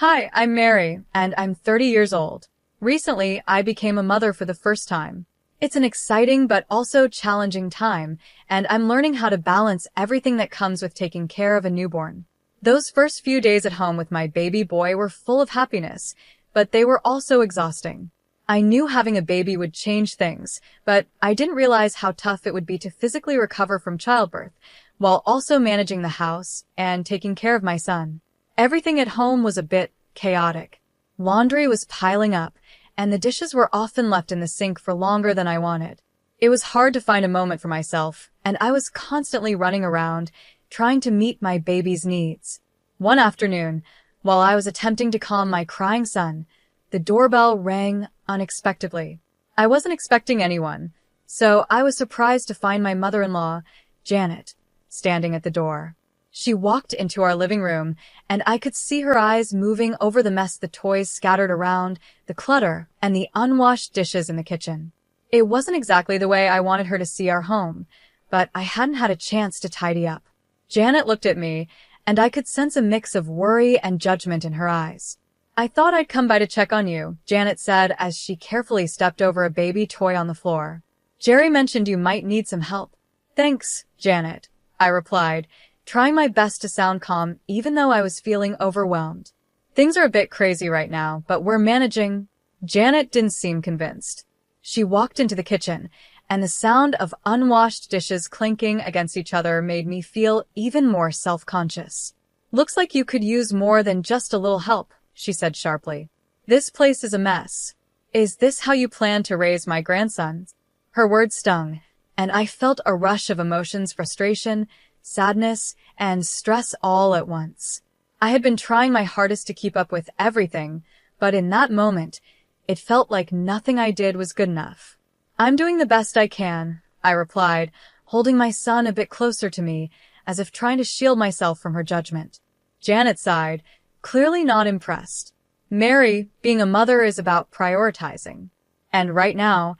Hi, I'm Mary, and I'm 30 years old. Recently, I became a mother for the first time. It's an exciting but also challenging time, and I'm learning how to balance everything that comes with taking care of a newborn. Those first few days at home with my baby boy were full of happiness, but they were also exhausting. I knew having a baby would change things, but I didn't realize how tough it would be to physically recover from childbirth, while also managing the house and taking care of my son. Everything at home was a bit chaotic. Laundry was piling up, and the dishes were often left in the sink for longer than I wanted. It was hard to find a moment for myself, and I was constantly running around, trying to meet my baby's needs. One afternoon, while I was attempting to calm my crying son, the doorbell rang unexpectedly. I wasn't expecting anyone, so I was surprised to find my mother-in-law, Janet, standing at the door. She walked into our living room, and I could see her eyes moving over the mess, the toys scattered around, the clutter, and the unwashed dishes in the kitchen. It wasn't exactly the way I wanted her to see our home, but I hadn't had a chance to tidy up. Janet looked at me, and I could sense a mix of worry and judgment in her eyes. "I thought I'd come by to check on you," Janet said as she carefully stepped over a baby toy on the floor. "Jerry mentioned you might need some help." "Thanks, Janet," I replied, trying my best to sound calm even though I was feeling overwhelmed. "Things are a bit crazy right now, but we're managing." Janet didn't seem convinced. She walked into the kitchen, and the sound of unwashed dishes clinking against each other made me feel even more self-conscious. "Looks like you could use more than just a little help," she said sharply. "This place is a mess. Is this how you plan to raise my grandson?" Her words stung, and I felt a rush of emotions: frustration, sadness, and stress all at once. I had been trying my hardest to keep up with everything, but in that moment, it felt like nothing I did was good enough. "I'm doing the best I can," I replied, holding my son a bit closer to me, as if trying to shield myself from her judgment. Janet sighed, clearly not impressed. "Mary, being a mother is about prioritizing. And right now,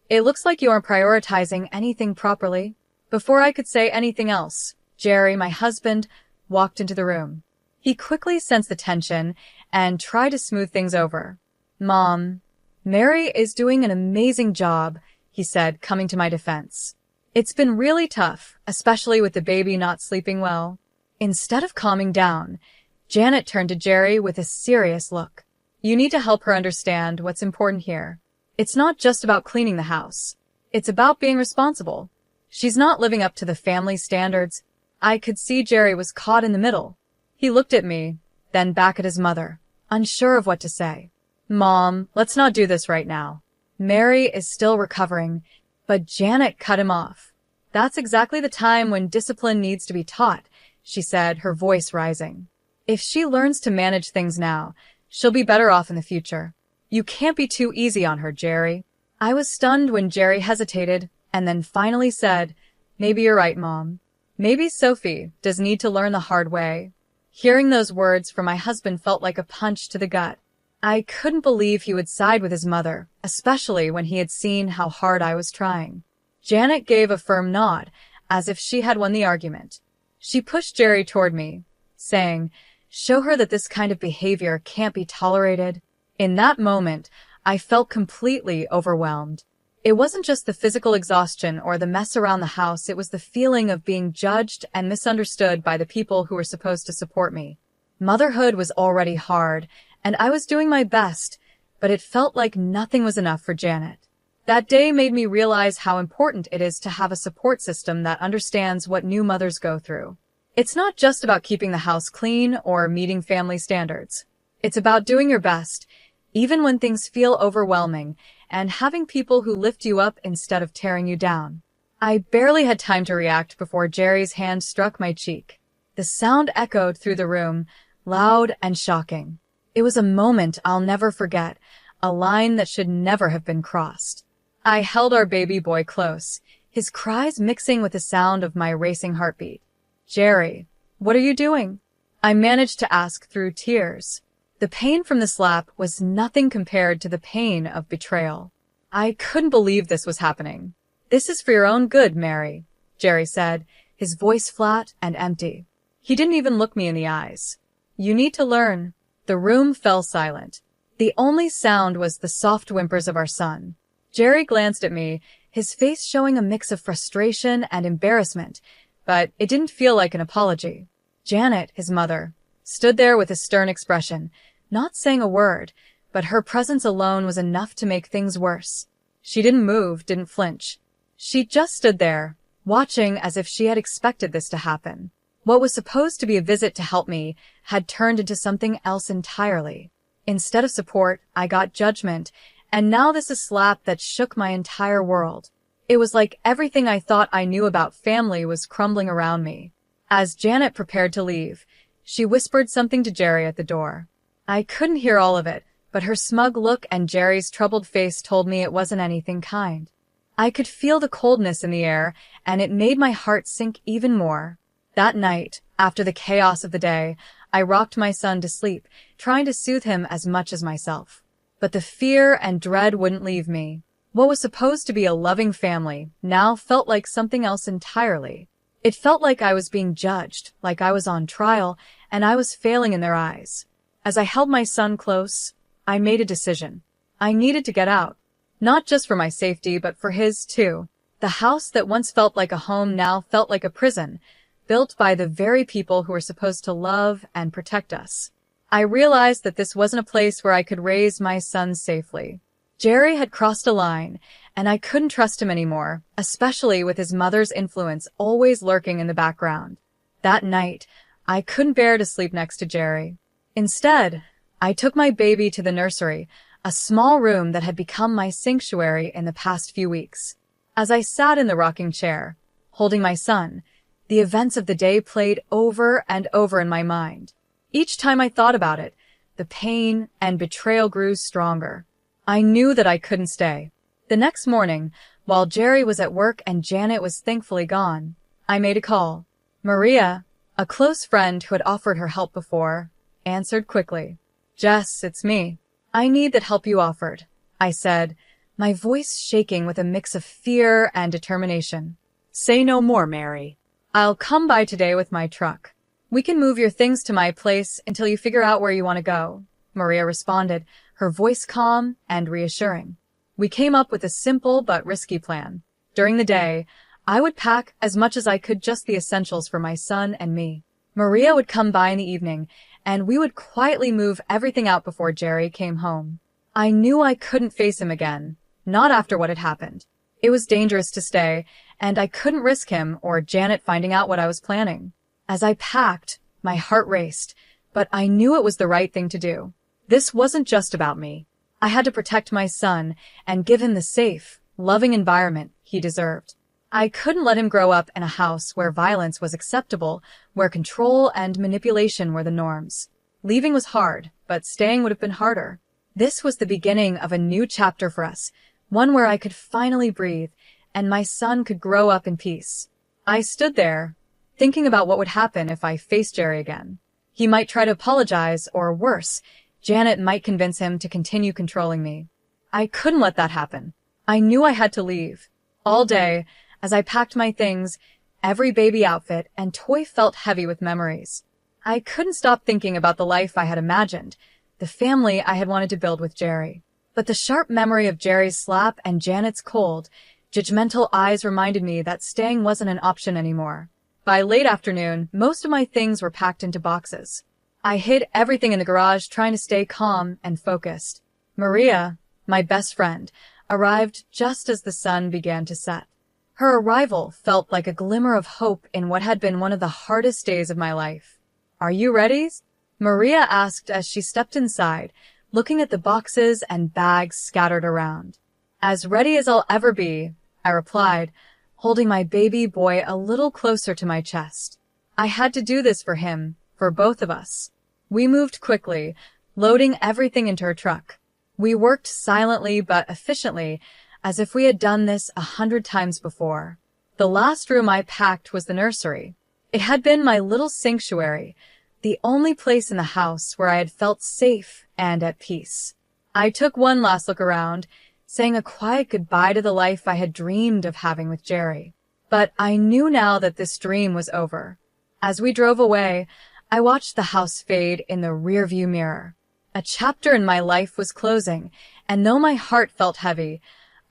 it looks like you aren't prioritizing anything properly." Before I could say anything else, Jerry, my husband, walked into the room. He quickly sensed the tension and tried to smooth things over. "Mom, Mary is doing an amazing job," he said, coming to my defense. "It's been really tough, especially with the baby not sleeping well." Instead of calming down, Janet turned to Jerry with a serious look. "You need to help her understand what's important here. It's not just about cleaning the house. It's about being responsible. She's not living up to the family standards." I could see Jerry was caught in the middle. He looked at me, then back at his mother, unsure of what to say. "Mom, let's not do this right now. Mary is still recovering," but Janet cut him off. "That's exactly the time when discipline needs to be taught," she said, her voice rising. "If she learns to manage things now, she'll be better off in the future. You can't be too easy on her, Jerry." I was stunned when Jerry hesitated, and then finally said, "Maybe you're right, Mom. Maybe Sophie does need to learn the hard way." Hearing those words from my husband felt like a punch to the gut. I couldn't believe he would side with his mother, especially when he had seen how hard I was trying. Janet gave a firm nod, as if she had won the argument. She pushed Jerry toward me, saying, "Show her that this kind of behavior can't be tolerated." In that moment, I felt completely overwhelmed. It wasn't just the physical exhaustion or the mess around the house, it was the feeling of being judged and misunderstood by the people who were supposed to support me. Motherhood was already hard, and I was doing my best, but it felt like nothing was enough for Janet. That day made me realize how important it is to have a support system that understands what new mothers go through. It's not just about keeping the house clean or meeting family standards. It's about doing your best, even when things feel overwhelming, and having people who lift you up instead of tearing you down. I barely had time to react before Jerry's hand struck my cheek. The sound echoed through the room, loud and shocking. It was a moment I'll never forget, a line that should never have been crossed. I held our baby boy close, his cries mixing with the sound of my racing heartbeat. "Jerry, what are you doing?" I managed to ask through tears. The pain from the slap was nothing compared to the pain of betrayal. I couldn't believe this was happening. "This is for your own good, Mary," Jerry said, his voice flat and empty. He didn't even look me in the eyes. "You need to learn The room fell silent. The only sound was the soft whimpers of our son. Jerry glanced at me, his face showing a mix of frustration and embarrassment, but it didn't feel like an apology. Janet, his mother, stood there with a stern expression, not saying a word, but her presence alone was enough to make things worse. She didn't move, didn't flinch. She just stood there, watching as if she had expected this to happen. What was supposed to be a visit to help me had turned into something else entirely. Instead of support, I got judgment, and now this is a slap that shook my entire world. It was like everything I thought I knew about family was crumbling around me. As Janet prepared to leave, she whispered something to Jerry at the door. I couldn't hear all of it, but her smug look and Jerry's troubled face told me it wasn't anything kind. I could feel the coldness in the air, and it made my heart sink even more. That night, after the chaos of the day, I rocked my son to sleep, trying to soothe him as much as myself. But the fear and dread wouldn't leave me. What was supposed to be a loving family now felt like something else entirely. It felt like I was being judged, like I was on trial, and I was failing in their eyes. As I held my son close, I made a decision. I needed to get out. Not just for my safety, but for his, too. The house that once felt like a home now felt like a prison, built by the very people who were supposed to love and protect us. I realized that this wasn't a place where I could raise my son safely. Jerry had crossed a line, and I couldn't trust him anymore, especially with his mother's influence always lurking in the background. That night, I couldn't bear to sleep next to Jerry. Instead, I took my baby to the nursery, a small room that had become my sanctuary in the past few weeks. As I sat in the rocking chair, holding my son, the events of the day played over and over in my mind. Each time I thought about it, the pain and betrayal grew stronger. I knew that I couldn't stay. The next morning, while Jerry was at work and Janet was thankfully gone, I made a call. Maria, a close friend who had offered her help before, answered quickly. Jess, it's me. I need that help you offered, I said, my voice shaking with a mix of fear and determination. Say no more, Mary. I'll come by today with my truck. We can move your things to my place until you figure out where you want to go, Maria responded, her voice calm and reassuring. We came up with a simple but risky plan. During the day, I would pack as much as I could, just the essentials for my son and me. Maria would come by in the evening, and we would quietly move everything out before Jerry came home. I knew I couldn't face him again, not after what had happened. It was dangerous to stay, and I couldn't risk him or Janet finding out what I was planning. As I packed, my heart raced, but I knew it was the right thing to do. This wasn't just about me. I had to protect my son and give him the safe, loving environment he deserved. I couldn't let him grow up in a house where violence was acceptable, where control and manipulation were the norms. Leaving was hard, but staying would have been harder. This was the beginning of a new chapter for us, one where I could finally breathe, and my son could grow up in peace. I stood there, thinking about what would happen if I faced Jerry again. He might try to apologize, or worse, Janet might convince him to continue controlling me. I couldn't let that happen. I knew I had to leave. All day, as I packed my things, every baby outfit and toy felt heavy with memories. I couldn't stop thinking about the life I had imagined, the family I had wanted to build with Jerry. But the sharp memory of Jerry's slap and Janet's cold, judgmental eyes reminded me that staying wasn't an option anymore. By late afternoon, most of my things were packed into boxes. I hid everything in the garage, trying to stay calm and focused. Maria, my best friend, arrived just as the sun began to set. Her arrival felt like a glimmer of hope in what had been one of the hardest days of my life. Are you ready? Maria asked as she stepped inside, looking at the boxes and bags scattered around. As ready as I'll ever be, I replied, holding my baby boy a little closer to my chest. I had to do this for him, for both of us. We moved quickly, loading everything into her truck. We worked silently but efficiently, as if we had done this 100 times before. The last room I packed was the nursery. It had been my little sanctuary, the only place in the house where I had felt safe and at peace. I took one last look around, saying a quiet goodbye to the life I had dreamed of having with Jerry. But I knew now that this dream was over. As we drove away, I watched the house fade in the rearview mirror. A chapter in my life was closing, and though my heart felt heavy,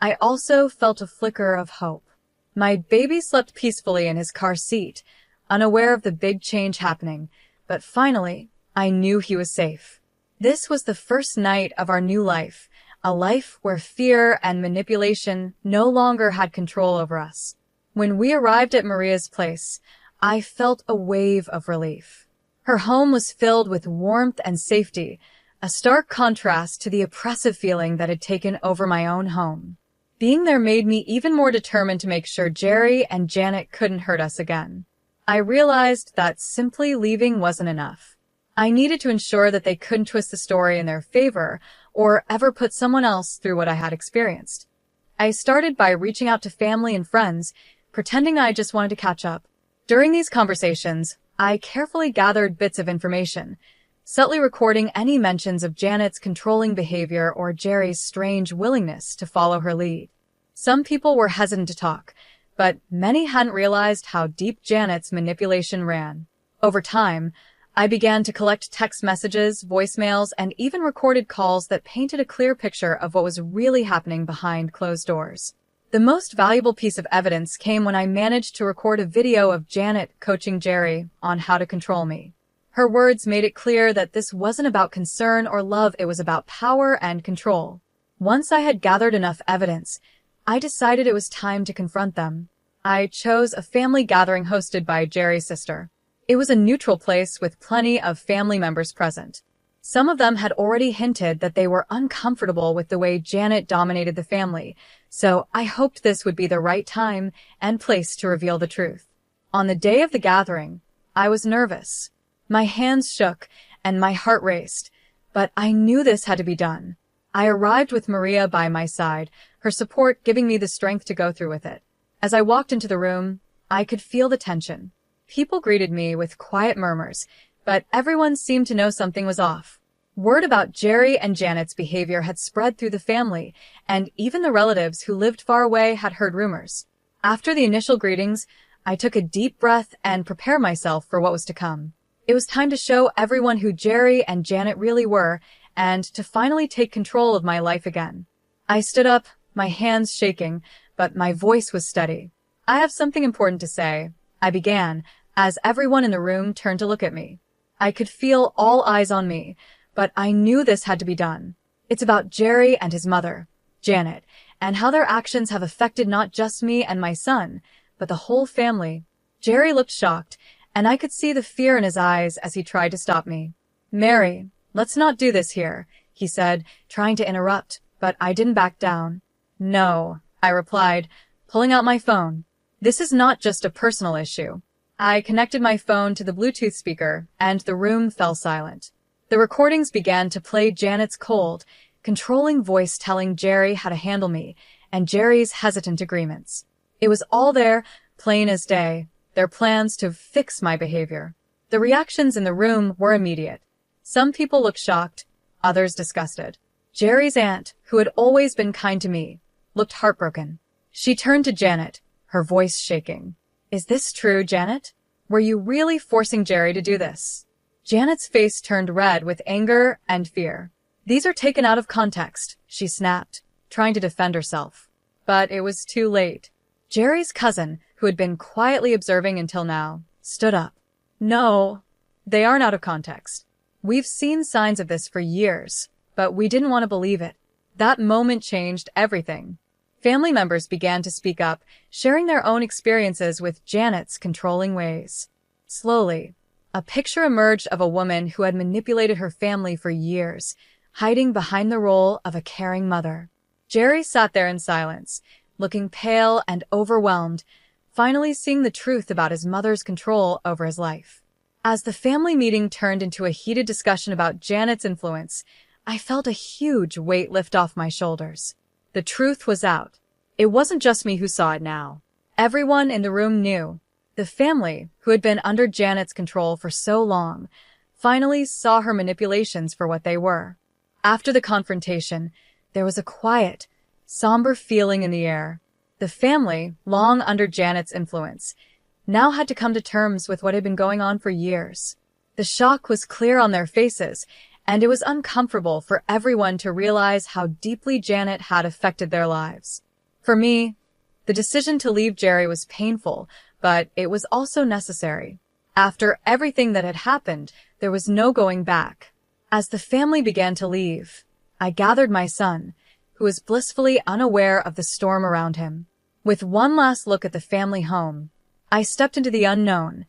I also felt a flicker of hope. My baby slept peacefully in his car seat, unaware of the big change happening, but finally, I knew he was safe. This was the first night of our new life, a life where fear and manipulation no longer had control over us. When we arrived at Maria's place, I felt a wave of relief. Her home was filled with warmth and safety, a stark contrast to the oppressive feeling that had taken over my own home. Being there made me even more determined to make sure Jerry and Janet couldn't hurt us again. I realized that simply leaving wasn't enough. I needed to ensure that they couldn't twist the story in their favor or ever put someone else through what I had experienced. I started by reaching out to family and friends, pretending I just wanted to catch up. During these conversations, I carefully gathered bits of information, subtly recording any mentions of Janet's controlling behavior or Jerry's strange willingness to follow her lead. Some people were hesitant to talk, but many hadn't realized how deep Janet's manipulation ran. Over time, I began to collect text messages, voicemails, and even recorded calls that painted a clear picture of what was really happening behind closed doors. The most valuable piece of evidence came when I managed to record a video of Janet coaching Jerry on how to control me. Her words made it clear that this wasn't about concern or love, it was about power and control. Once I had gathered enough evidence, I decided it was time to confront them. I chose a family gathering hosted by Jerry's sister. It was a neutral place with plenty of family members present. Some of them had already hinted that they were uncomfortable with the way Janet dominated the family, so I hoped this would be the right time and place to reveal the truth. On the day of the gathering, I was nervous. My hands shook and my heart raced, but I knew this had to be done. I arrived with Maria by my side, her support giving me the strength to go through with it. As I walked into the room, I could feel the tension. People greeted me with quiet murmurs, but everyone seemed to know something was off. Word about Jerry and Janet's behavior had spread through the family, and even the relatives who lived far away had heard rumors. After the initial greetings, I took a deep breath and prepared myself for what was to come. It was time to show everyone who Jerry and Janet really were, and to finally take control of my life again. I stood up, my hands shaking, but my voice was steady. "I have something important to say," I began, as everyone in the room turned to look at me. I could feel all eyes on me, but I knew this had to be done. It's about Jerry and his mother, Janet, and how their actions have affected not just me and my son, but the whole family. Jerry looked shocked, and I could see the fear in his eyes as he tried to stop me. "Mary, let's not do this here," he said, trying to interrupt, but I didn't back down. "No," I replied, pulling out my phone. "This is not just a personal issue." I connected my phone to the Bluetooth speaker, and the room fell silent. The recordings began to play Janet's cold, controlling voice telling Jerry how to handle me, and Jerry's hesitant agreements. It was all there, plain as day, their plans to fix my behavior. The reactions in the room were immediate. Some people looked shocked, others disgusted. Jerry's aunt, who had always been kind to me, looked heartbroken. She turned to Janet, her voice shaking. "Is this true, Janet? Were you really forcing Jerry to do this?" Janet's face turned red with anger and fear. "These are taken out of context," she snapped, trying to defend herself. But it was too late. Jerry's cousin, who had been quietly observing until now, stood up. "No, they aren't out of context. We've seen signs of this for years, but we didn't want to believe it. That moment changed everything." Family members began to speak up, sharing their own experiences with Janet's controlling ways. Slowly, a picture emerged of a woman who had manipulated her family for years, hiding behind the role of a caring mother. Jerry sat there in silence, looking pale and overwhelmed, finally seeing the truth about his mother's control over his life. As the family meeting turned into a heated discussion about Janet's influence, I felt a huge weight lift off my shoulders. The truth was out. It wasn't just me who saw it now. Everyone in the room knew. The family, who had been under Janet's control for so long, finally saw her manipulations for what they were. After the confrontation, there was a quiet, somber feeling in the air. The family, long under Janet's influence, now had to come to terms with what had been going on for years. The shock was clear on their faces, and it was uncomfortable for everyone to realize how deeply Janet had affected their lives. For me, the decision to leave Jerry was painful, but it was also necessary. After everything that had happened, there was no going back. As the family began to leave, I gathered my son, who was blissfully unaware of the storm around him. With one last look at the family home, I stepped into the unknown,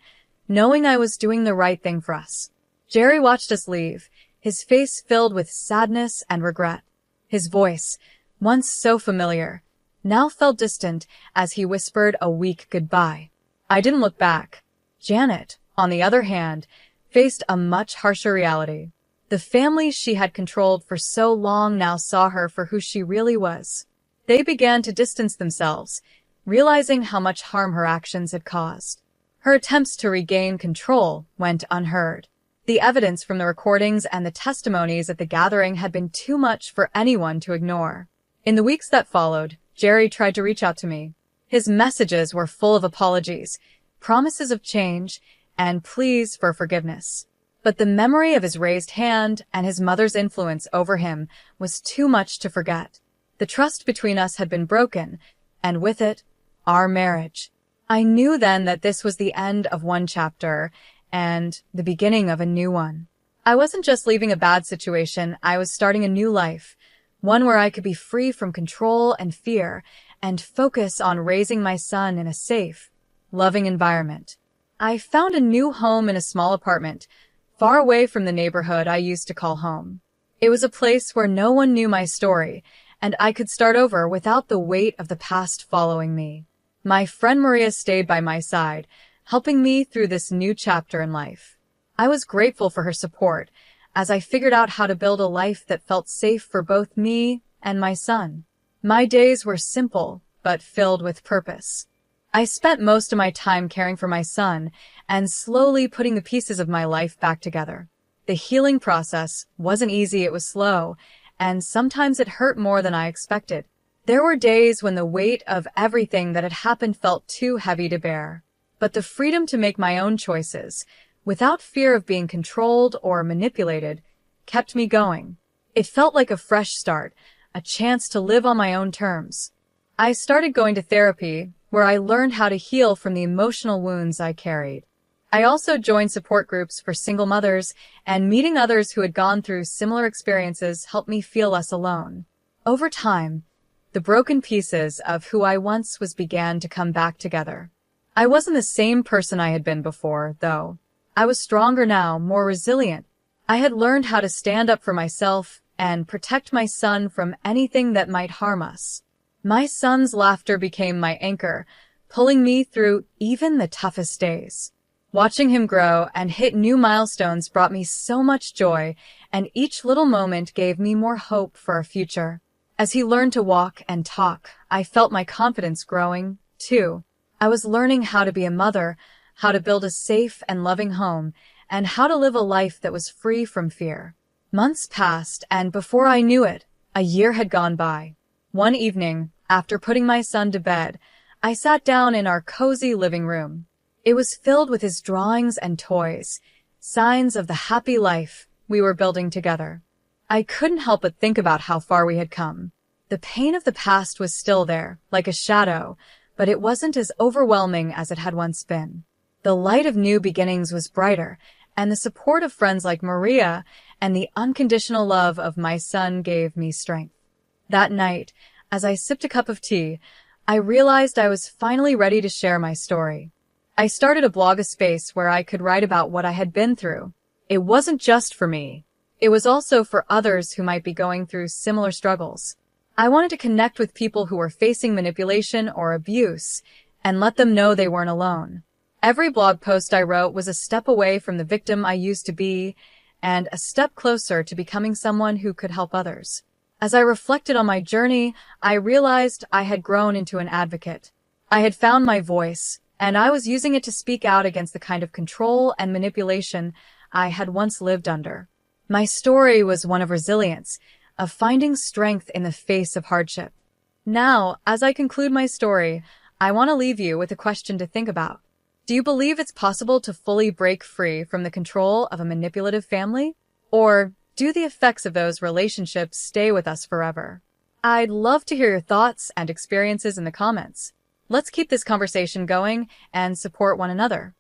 knowing I was doing the right thing for us. Jerry watched us leave, his face filled with sadness and regret. His voice, once so familiar, now felt distant as he whispered a weak goodbye. I didn't look back. Janet, on the other hand, faced a much harsher reality. The family she had controlled for so long now saw her for who she really was. They began to distance themselves, realizing how much harm her actions had caused. Her attempts to regain control went unheard. The evidence from the recordings and the testimonies at the gathering had been too much for anyone to ignore. In the weeks that followed, Jerry tried to reach out to me. His messages were full of apologies, promises of change, and pleas for forgiveness. But the memory of his raised hand and his mother's influence over him was too much to forget. The trust between us had been broken, and with it, our marriage. I knew then that this was the end of one chapter and the beginning of a new one. I wasn't just leaving a bad situation, I was starting a new life, one where I could be free from control and fear and focus on raising my son in a safe, loving environment. I found a new home in a small apartment, far away from the neighborhood I used to call home. It was a place where no one knew my story, and I could start over without the weight of the past following me. My friend Maria stayed by my side, helping me through this new chapter in life. I was grateful for her support as I figured out how to build a life that felt safe for both me and my son. My days were simple, but filled with purpose. I spent most of my time caring for my son and slowly putting the pieces of my life back together. The healing process wasn't easy, it was slow, and sometimes it hurt more than I expected. There were days when the weight of everything that had happened felt too heavy to bear. But the freedom to make my own choices, without fear of being controlled or manipulated, kept me going. It felt like a fresh start, a chance to live on my own terms. I started going to therapy, where I learned how to heal from the emotional wounds I carried. I also joined support groups for single mothers, and meeting others who had gone through similar experiences helped me feel less alone. Over time, the broken pieces of who I once was began to come back together. I wasn't the same person I had been before, though. I was stronger now, more resilient. I had learned how to stand up for myself and protect my son from anything that might harm us. My son's laughter became my anchor, pulling me through even the toughest days. Watching him grow and hit new milestones brought me so much joy, and each little moment gave me more hope for our future. As he learned to walk and talk, I felt my confidence growing, too. I was learning how to be a mother, how to build a safe and loving home, and how to live a life that was free from fear. Months passed, and before I knew it, a year had gone by. One evening, after putting my son to bed, I sat down in our cozy living room. It was filled with his drawings and toys, signs of the happy life we were building together. I couldn't help but think about how far we had come. The pain of the past was still there, like a shadow, but it wasn't as overwhelming as it had once been. The light of new beginnings was brighter, and the support of friends like Maria and the unconditional love of my son gave me strength. That night, as I sipped a cup of tea, I realized I was finally ready to share my story. I started a blog, a space where I could write about what I had been through. It wasn't just for me. It was also for others who might be going through similar struggles. I wanted to connect with people who were facing manipulation or abuse and let them know they weren't alone. Every blog post I wrote was a step away from the victim I used to be and a step closer to becoming someone who could help others. As I reflected on my journey, I realized I had grown into an advocate. I had found my voice, and I was using it to speak out against the kind of control and manipulation I had once lived under. My story was one of resilience, of finding strength in the face of hardship. Now, as I conclude my story, I want to leave you with a question to think about. Do you believe it's possible to fully break free from the control of a manipulative family? Or do the effects of those relationships stay with us forever? I'd love to hear your thoughts and experiences in the comments. Let's keep this conversation going and support one another.